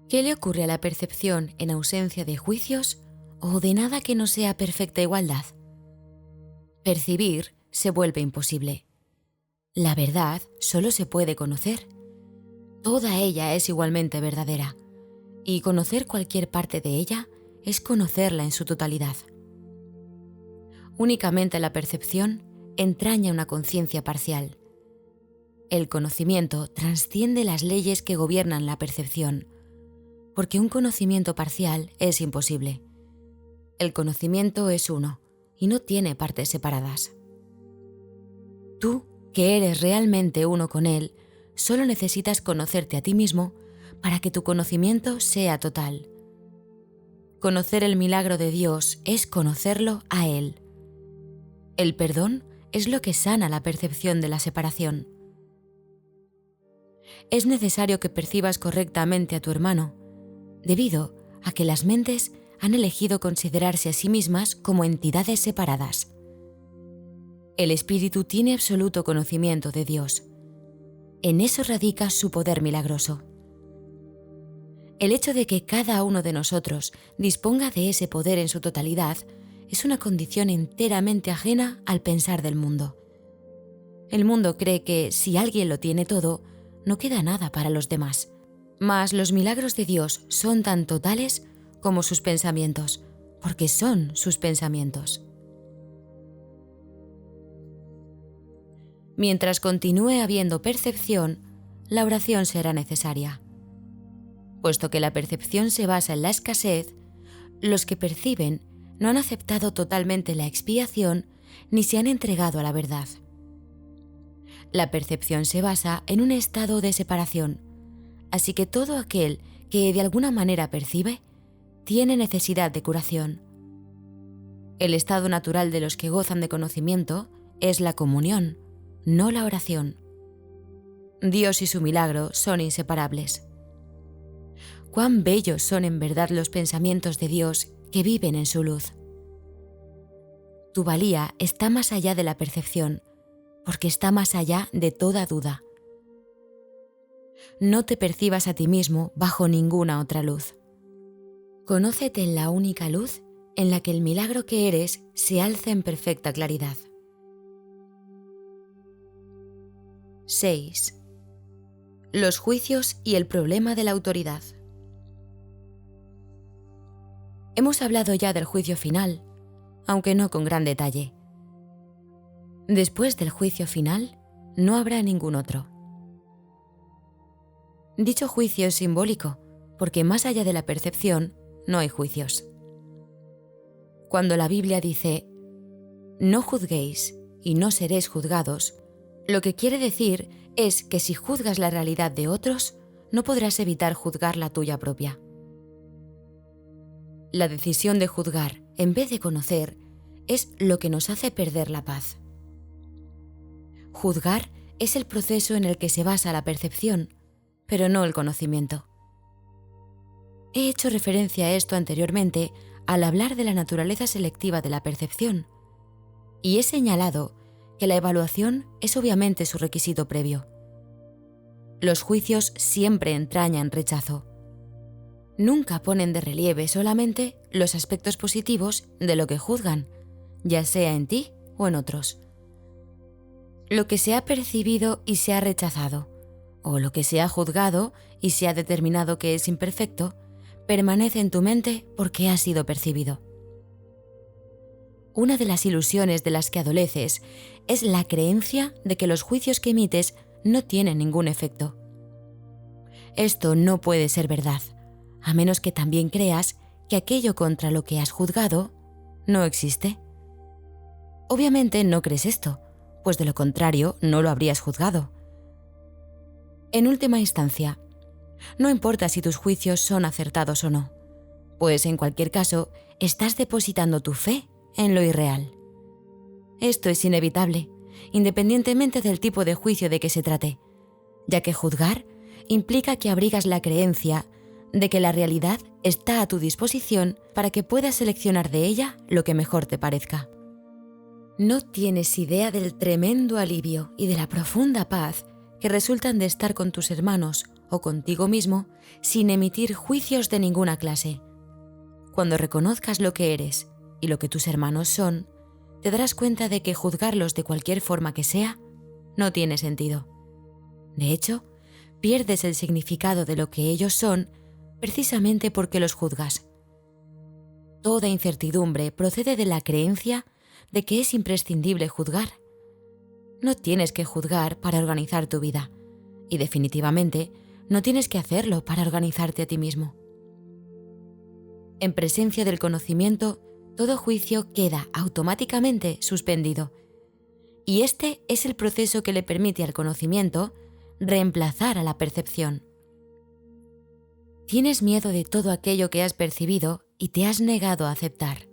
¿Qué le ocurre a la percepción en ausencia de juicios o de nada que no sea perfecta igualdad? Percibir se vuelve imposible. La verdad solo se puede conocer. Toda ella es igualmente verdadera, y conocer cualquier parte de ella es conocerla en su totalidad. Únicamente la percepción entraña una conciencia parcial. El conocimiento trasciende las leyes que gobiernan la percepción, porque un conocimiento parcial es imposible. El conocimiento es uno y no tiene partes separadas. Tú, que eres realmente uno con él, solo necesitas conocerte a ti mismo para que tu conocimiento sea total. Conocer el milagro de Dios es conocerlo a Él. El perdón es lo que sana la percepción de la separación. Es necesario que percibas correctamente a tu hermano, debido a que las mentes han elegido considerarse a sí mismas como entidades separadas. El espíritu tiene absoluto conocimiento de Dios. En eso radica su poder milagroso. El hecho de que cada uno de nosotros disponga de ese poder en su totalidad es una condición enteramente ajena al pensar del mundo. El mundo cree que si alguien lo tiene todo, no queda nada para los demás. Mas los milagros de Dios son tan totales como sus pensamientos, porque son sus pensamientos. Mientras continúe habiendo percepción, la oración será necesaria. Puesto que la percepción se basa en la escasez, los que perciben no han aceptado totalmente la expiación ni se han entregado a la verdad. La percepción se basa en un estado de separación, así que todo aquel que de alguna manera percibe tiene necesidad de curación. El estado natural de los que gozan de conocimiento es la comunión, no la oración. Dios y su milagro son inseparables. Cuán bellos son en verdad los pensamientos de Dios que viven en su luz. Tu valía está más allá de la percepción, porque está más allá de toda duda. No te percibas a ti mismo bajo ninguna otra luz. Conócete en la única luz en la que el milagro que eres se alza en perfecta claridad. 6. Los juicios y el problema de la autoridad. Hemos hablado ya del juicio final, aunque no con gran detalle. Después del juicio final, no habrá ningún otro. Dicho juicio es simbólico, porque más allá de la percepción, no hay juicios. Cuando la Biblia dice, no juzguéis y no seréis juzgados, lo que quiere decir es que si juzgas la realidad de otros, no podrás evitar juzgar la tuya propia. La decisión de juzgar en vez de conocer, es lo que nos hace perder la paz. Juzgar es el proceso en el que se basa la percepción, pero no el conocimiento. He hecho referencia a esto anteriormente al hablar de la naturaleza selectiva de la percepción, y he señalado que la evaluación es obviamente su requisito previo. Los juicios siempre entrañan rechazo. Nunca ponen de relieve solamente los aspectos positivos de lo que juzgan, ya sea en ti o en otros. Lo que se ha percibido y se ha rechazado, o lo que se ha juzgado y se ha determinado que es imperfecto, permanece en tu mente porque ha sido percibido. Una de las ilusiones de las que adoleces es la creencia de que los juicios que emites no tienen ningún efecto. Esto no puede ser verdad, a menos que también creas que aquello contra lo que has juzgado no existe. Obviamente no crees esto, pues de lo contrario no lo habrías juzgado. En última instancia, no importa si tus juicios son acertados o no, pues en cualquier caso estás depositando tu fe en lo irreal. Esto es inevitable, independientemente del tipo de juicio de que se trate, ya que juzgar implica que abrigas la creencia de que la realidad está a tu disposición para que puedas seleccionar de ella lo que mejor te parezca. No tienes idea del tremendo alivio y de la profunda paz que resultan de estar con tus hermanos o contigo mismo sin emitir juicios de ninguna clase. Cuando reconozcas lo que eres y lo que tus hermanos son, te darás cuenta de que juzgarlos de cualquier forma que sea no tiene sentido. De hecho, pierdes el significado de lo que ellos son precisamente porque los juzgas. Toda incertidumbre procede de la creencia de que es imprescindible juzgar. No tienes que juzgar para organizar tu vida, y definitivamente no tienes que hacerlo para organizarte a ti mismo. En presencia del conocimiento, todo juicio queda automáticamente suspendido, y este es el proceso que le permite al conocimiento reemplazar a la percepción. Tienes miedo de todo aquello que has percibido y te has negado a aceptar.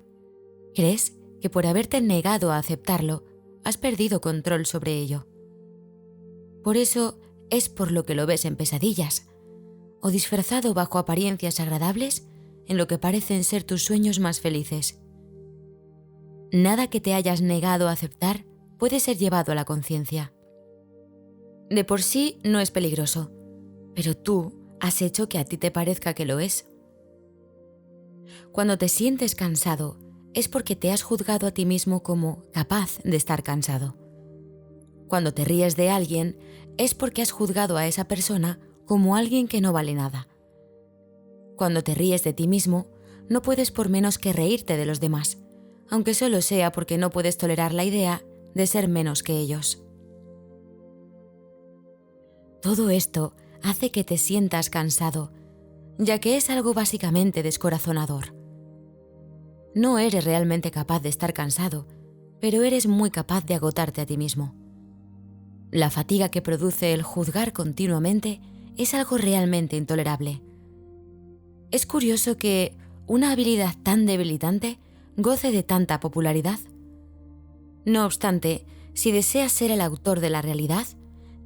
¿Crees que por haberte negado a aceptarlo, has perdido control sobre ello? Por eso es por lo que lo ves en pesadillas, o disfrazado bajo apariencias agradables en lo que parecen ser tus sueños más felices. Nada que te hayas negado a aceptar puede ser llevado a la conciencia. De por sí no es peligroso, pero tú has hecho que a ti te parezca que lo es. Cuando te sientes cansado, es porque te has juzgado a ti mismo como capaz de estar cansado. Cuando te ríes de alguien, es porque has juzgado a esa persona como alguien que no vale nada. Cuando te ríes de ti mismo, no puedes por menos que reírte de los demás, aunque solo sea porque no puedes tolerar la idea de ser menos que ellos. Todo esto hace que te sientas cansado, ya que es algo básicamente descorazonador. No eres realmente capaz de estar cansado, pero eres muy capaz de agotarte a ti mismo. La fatiga que produce el juzgar continuamente es algo realmente intolerable. Es curioso que una habilidad tan debilitante goce de tanta popularidad. No obstante, si deseas ser el autor de la realidad,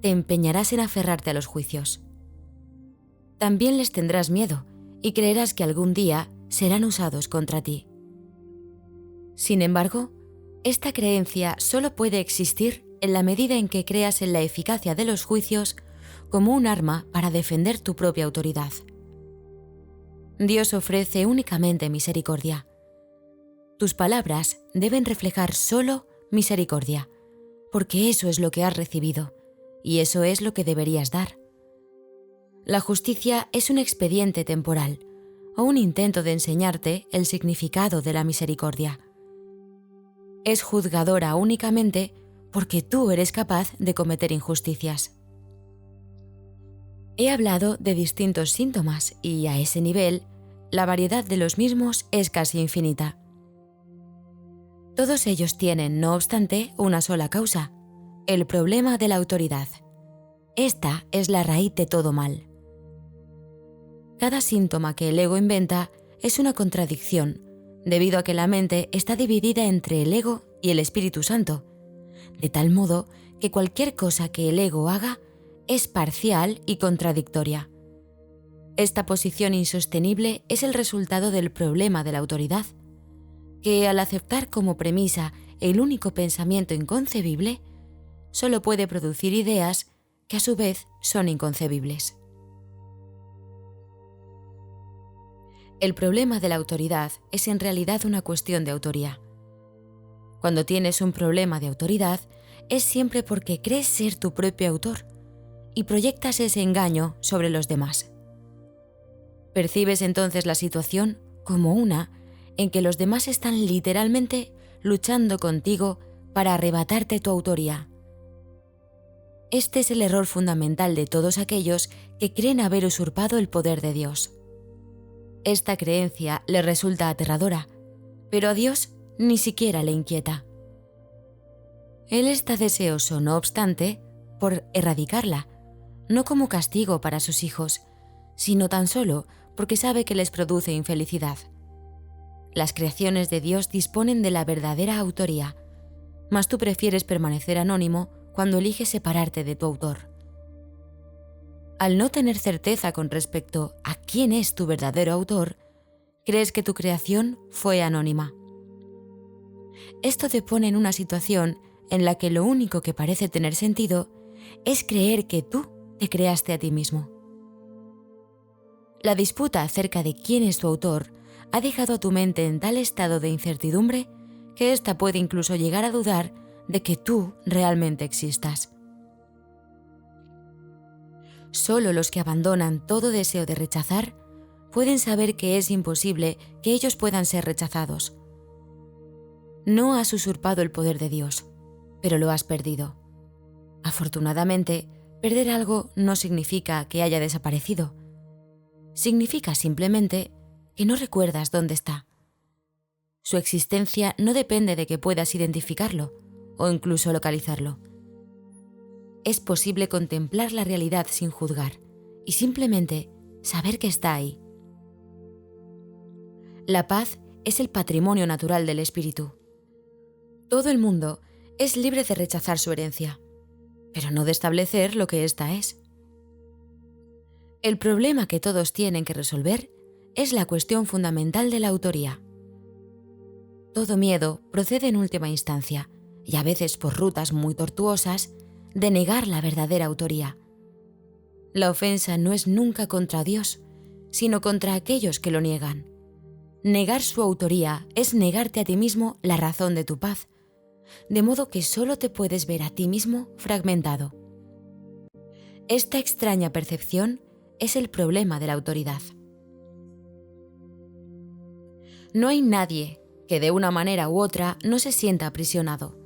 te empeñarás en aferrarte a los juicios. También les tendrás miedo y creerás que algún día serán usados contra ti. Sin embargo, esta creencia solo puede existir en la medida en que creas en la eficacia de los juicios como un arma para defender tu propia autoridad. Dios ofrece únicamente misericordia. Tus palabras deben reflejar solo misericordia, porque eso es lo que has recibido, y eso es lo que deberías dar. La justicia es un expediente temporal, o un intento de enseñarte el significado de la misericordia. Es juzgadora únicamente porque tú eres capaz de cometer injusticias. He hablado de distintos síntomas y a ese nivel, la variedad de los mismos es casi infinita. Todos ellos tienen, no obstante, una sola causa: el problema de la autoridad. Esta es la raíz de todo mal. Cada síntoma que el ego inventa es una contradicción, debido a que la mente está dividida entre el ego y el Espíritu Santo, de tal modo que cualquier cosa que el ego haga es parcial y contradictoria. Esta posición insostenible es el resultado del problema de la autoridad, que al aceptar como premisa el único pensamiento inconcebible, solo puede producir ideas que a su vez son inconcebibles. El problema de la autoridad es en realidad una cuestión de autoría. Cuando tienes un problema de autoridad, es siempre porque crees ser tu propio autor y proyectas ese engaño sobre los demás. Percibes entonces la situación como una en que los demás están literalmente luchando contigo para arrebatarte tu autoría. Este es el error fundamental de todos aquellos que creen haber usurpado el poder de Dios. Esta creencia le resulta aterradora, pero a Dios ni siquiera le inquieta. Él está deseoso, no obstante, por erradicarla, no como castigo para sus hijos, sino tan solo porque sabe que les produce infelicidad. Las creaciones de Dios disponen de la verdadera autoría, mas tú prefieres permanecer anónimo cuando eliges separarte de tu autor. Al no tener certeza con respecto a quién es tu verdadero autor, crees que tu creación fue anónima. Esto te pone en una situación en la que lo único que parece tener sentido es creer que tú te creaste a ti mismo. La disputa acerca de quién es tu autor ha dejado a tu mente en tal estado de incertidumbre que ésta puede incluso llegar a dudar de que tú realmente existas. Solo los que abandonan todo deseo de rechazar pueden saber que es imposible que ellos puedan ser rechazados. No has usurpado el poder de Dios, pero lo has perdido. Afortunadamente, perder algo no significa que haya desaparecido. Significa simplemente que no recuerdas dónde está. Su existencia no depende de que puedas identificarlo o incluso localizarlo. Es posible contemplar la realidad sin juzgar y simplemente saber que está ahí. La paz es el patrimonio natural del espíritu. Todo el mundo es libre de rechazar su herencia, pero no de establecer lo que ésta es. El problema que todos tienen que resolver es la cuestión fundamental de la autoría. Todo miedo procede en última instancia, y a veces por rutas muy tortuosas, de negar la verdadera autoría. La ofensa no es nunca contra Dios, sino contra aquellos que lo niegan. Negar su autoría es negarte a ti mismo la razón de tu paz, de modo que solo te puedes ver a ti mismo fragmentado. Esta extraña percepción es el problema de la autoridad. No hay nadie que de una manera u otra no se sienta aprisionado.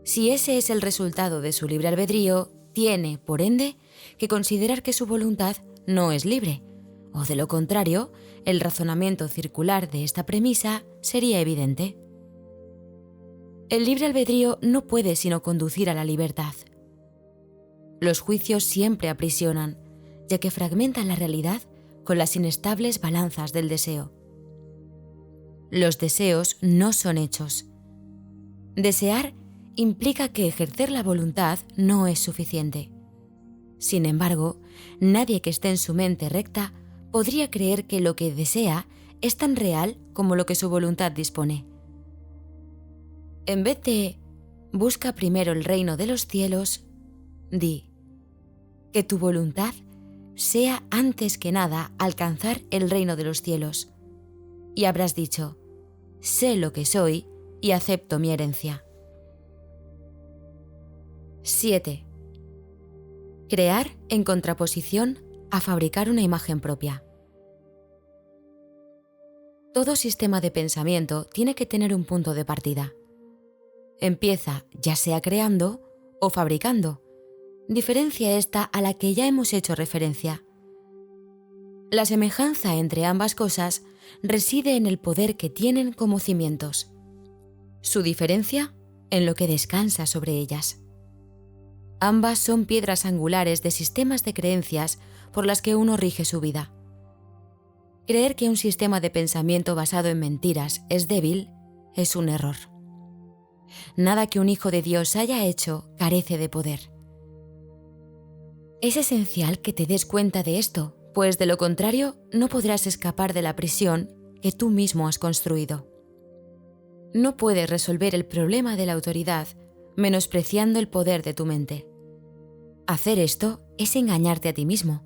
Si ese es el resultado de su libre albedrío, tiene, por ende, que considerar que su voluntad no es libre, o de lo contrario, el razonamiento circular de esta premisa sería evidente. El libre albedrío no puede sino conducir a la libertad. Los juicios siempre aprisionan, ya que fragmentan la realidad con las inestables balanzas del deseo. Los deseos no son hechos. Desear implica que ejercer la voluntad no es suficiente. Sin embargo, nadie que esté en su mente recta podría creer que lo que desea es tan real como lo que su voluntad dispone. En vez de busca primero el reino de los cielos, di que tu voluntad sea antes que nada alcanzar el reino de los cielos, y habrás dicho: sé lo que soy y acepto mi herencia. 7. Crear en contraposición a fabricar una imagen propia. Todo sistema de pensamiento tiene que tener un punto de partida. Empieza ya sea creando o fabricando. Diferencia esta a la que ya hemos hecho referencia. La semejanza entre ambas cosas reside en el poder que tienen como cimientos. Su diferencia en lo que descansa sobre ellas. Ambas son piedras angulares de sistemas de creencias por las que uno rige su vida. Creer que un sistema de pensamiento basado en mentiras es débil es un error. Nada que un hijo de Dios haya hecho carece de poder. Es esencial que te des cuenta de esto, pues de lo contrario no podrás escapar de la prisión que tú mismo has construido. No puedes resolver el problema de la autoridad menospreciando el poder de tu mente. Hacer esto es engañarte a ti mismo,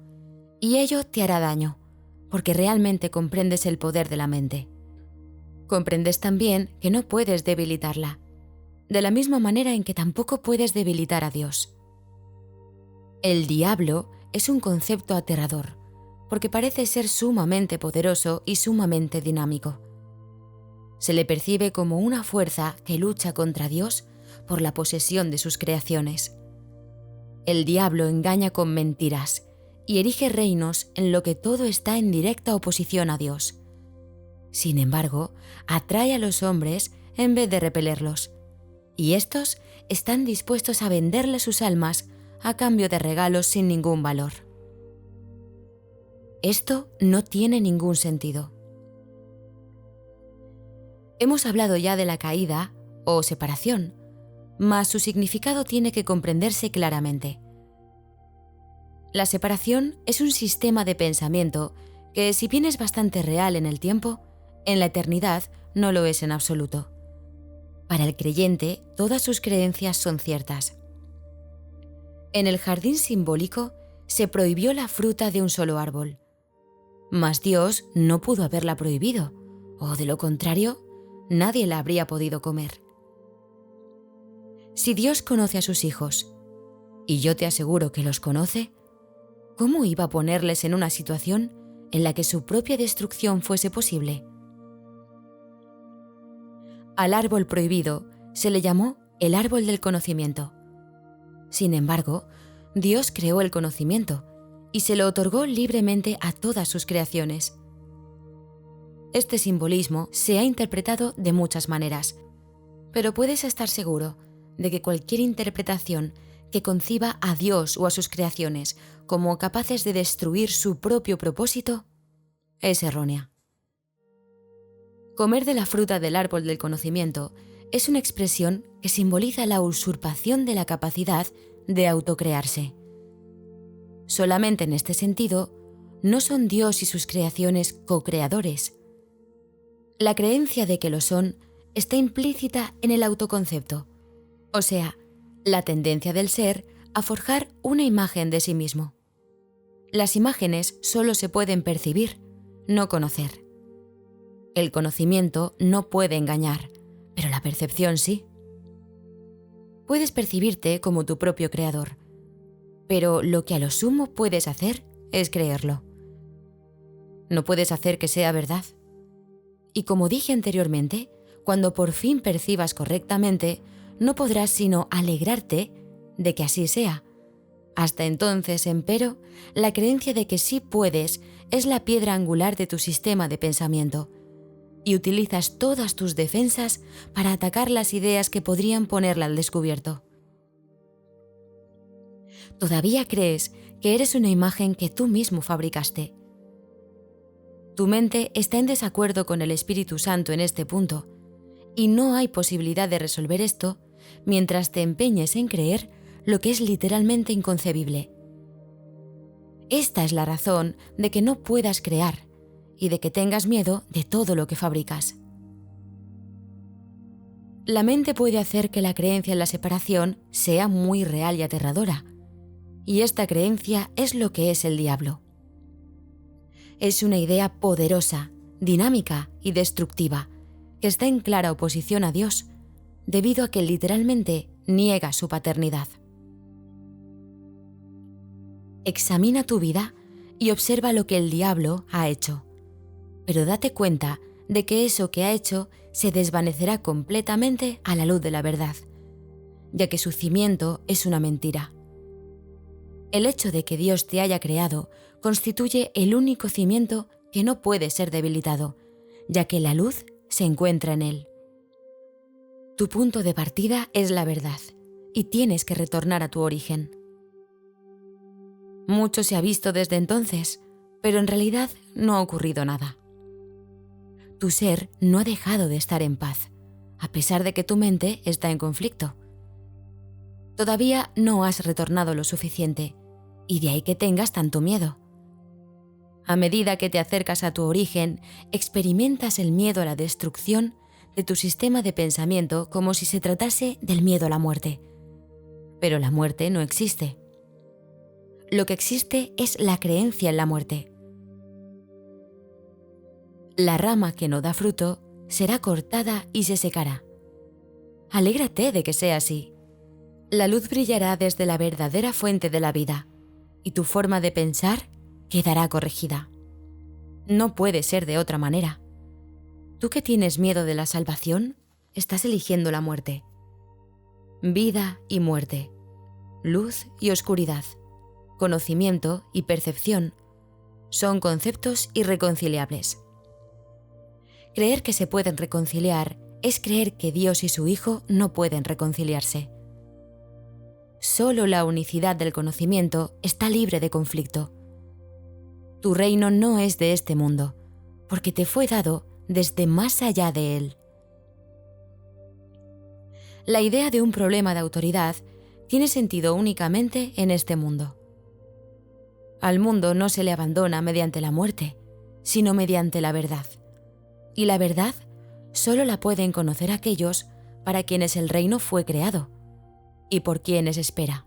y ello te hará daño, porque realmente comprendes el poder de la mente. Comprendes también que no puedes debilitarla, de la misma manera en que tampoco puedes debilitar a Dios. El diablo es un concepto aterrador, porque parece ser sumamente poderoso y sumamente dinámico. Se le percibe como una fuerza que lucha contra Dios por la posesión de sus creaciones. El diablo engaña con mentiras y erige reinos en lo que todo está en directa oposición a Dios. Sin embargo, atrae a los hombres en vez de repelerlos, y estos están dispuestos a venderle sus almas a cambio de regalos sin ningún valor. Esto no tiene ningún sentido. Hemos hablado ya de la caída o separación, mas su significado tiene que comprenderse claramente. La separación es un sistema de pensamiento que, si bien es bastante real en el tiempo, en la eternidad no lo es en absoluto. Para el creyente, todas sus creencias son ciertas. En el jardín simbólico se prohibió la fruta de un solo árbol, mas Dios no pudo haberla prohibido, o de lo contrario, nadie la habría podido comer. Si Dios conoce a sus hijos, y yo te aseguro que los conoce, ¿cómo iba a ponerles en una situación en la que su propia destrucción fuese posible? Al árbol prohibido se le llamó el árbol del conocimiento. Sin embargo, Dios creó el conocimiento y se lo otorgó libremente a todas sus creaciones. Este simbolismo se ha interpretado de muchas maneras, pero puedes estar seguro de que cualquier interpretación que conciba a Dios o a sus creaciones como capaces de destruir su propio propósito es errónea. Comer de la fruta del árbol del conocimiento es una expresión que simboliza la usurpación de la capacidad de autocrearse. Solamente en este sentido, no son Dios y sus creaciones co-creadores. La creencia de que lo son está implícita en el autoconcepto, o sea, la tendencia del ser a forjar una imagen de sí mismo. Las imágenes solo se pueden percibir, no conocer. El conocimiento no puede engañar, pero la percepción sí. Puedes percibirte como tu propio creador, pero lo que a lo sumo puedes hacer es creerlo. No puedes hacer que sea verdad. Y como dije anteriormente, cuando por fin percibas correctamente, no podrás sino alegrarte de que así sea. Hasta entonces, empero, la creencia de que sí puedes es la piedra angular de tu sistema de pensamiento, y utilizas todas tus defensas para atacar las ideas que podrían ponerla al descubierto. Todavía crees que eres una imagen que tú mismo fabricaste. Tu mente está en desacuerdo con el Espíritu Santo en este punto, y no hay posibilidad de resolver esto mientras te empeñes en creer lo que es literalmente inconcebible. Esta es la razón de que no puedas crear y de que tengas miedo de todo lo que fabricas. La mente puede hacer que la creencia en la separación sea muy real y aterradora, y esta creencia es lo que es el diablo. Es una idea poderosa, dinámica y destructiva, que está en clara oposición a Dios, debido a que literalmente niega su paternidad. Examina tu vida y observa lo que el diablo ha hecho, pero date cuenta de que eso que ha hecho se desvanecerá completamente a la luz de la verdad, ya que su cimiento es una mentira. El hecho de que Dios te haya creado constituye el único cimiento que no puede ser debilitado, ya que la luz se encuentra en él. Tu punto de partida es la verdad, y tienes que retornar a tu origen. Mucho se ha visto desde entonces, pero en realidad no ha ocurrido nada. Tu ser no ha dejado de estar en paz, a pesar de que tu mente está en conflicto. Todavía no has retornado lo suficiente, y de ahí que tengas tanto miedo. A medida que te acercas a tu origen, experimentas el miedo a la destrucción de tu sistema de pensamiento como si se tratase del miedo a la muerte. Pero la muerte no existe. Lo que existe es la creencia en la muerte. La rama que no da fruto será cortada y se secará. Alégrate de que sea así. La luz brillará desde la verdadera fuente de la vida, y tu forma de pensar quedará corregida. No puede ser de otra manera. Tú que tienes miedo de la salvación, estás eligiendo la muerte. Vida y muerte, luz y oscuridad, conocimiento y percepción son conceptos irreconciliables. Creer que se pueden reconciliar es creer que Dios y su Hijo no pueden reconciliarse. Solo la unicidad del conocimiento está libre de conflicto. Tu reino no es de este mundo, porque te fue dado desde más allá de él. La idea de un problema de autoridad tiene sentido únicamente en este mundo. Al mundo no se le abandona mediante la muerte, sino mediante la verdad. Y la verdad solo la pueden conocer aquellos para quienes el reino fue creado y por quienes espera.